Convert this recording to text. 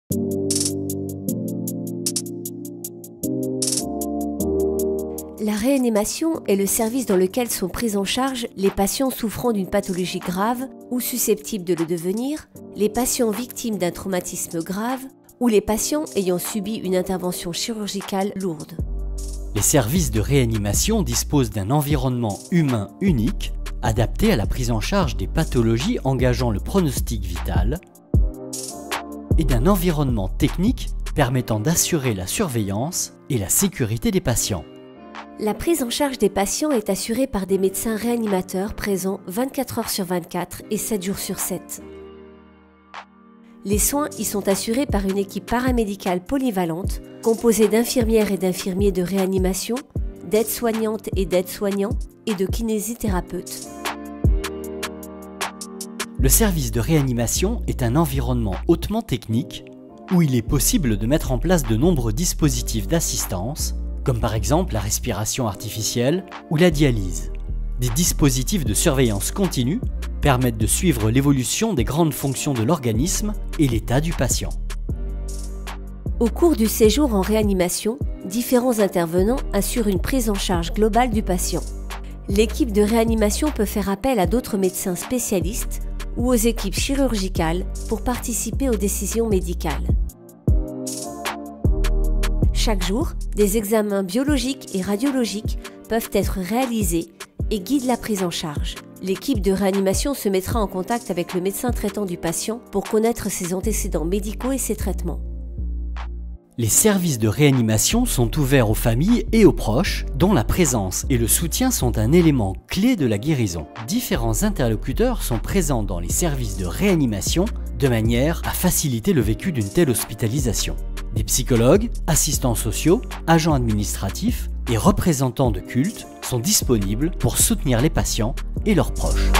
La réanimation est le service dans lequel sont pris en charge les patients souffrant d'une pathologie grave ou susceptibles de le devenir, les patients victimes d'un traumatisme grave ou les patients ayant subi une intervention chirurgicale lourde. Les services de réanimation disposent d'un environnement humain unique, adapté à la prise en charge des pathologies engageant le pronostic vital, et d'un environnement technique permettant d'assurer la surveillance et la sécurité des patients. La prise en charge des patients est assurée par des médecins réanimateurs présents 24 heures sur 24 et 7 jours sur 7. Les soins y sont assurés par une équipe paramédicale polyvalente, composée d'infirmières et d'infirmiers de réanimation, d'aides-soignantes et d'aides-soignants et de kinésithérapeutes. Le service de réanimation est un environnement hautement technique où il est possible de mettre en place de nombreux dispositifs d'assistance, comme par exemple la respiration artificielle ou la dialyse. Des dispositifs de surveillance continue permettent de suivre l'évolution des grandes fonctions de l'organisme et l'état du patient. Au cours du séjour en réanimation, différents intervenants assurent une prise en charge globale du patient. L'équipe de réanimation peut faire appel à d'autres médecins spécialistes ou aux équipes chirurgicales pour participer aux décisions médicales. Chaque jour, des examens biologiques et radiologiques peuvent être réalisés et guident la prise en charge. L'équipe de réanimation se mettra en contact avec le médecin traitant du patient pour connaître ses antécédents médicaux et ses traitements. Les services de réanimation sont ouverts aux familles et aux proches, dont la présence et le soutien sont un élément clé de la guérison. Différents interlocuteurs sont présents dans les services de réanimation de manière à faciliter le vécu d'une telle hospitalisation. Des psychologues, assistants sociaux, agents administratifs et représentants de culte sont disponibles pour soutenir les patients et leurs proches.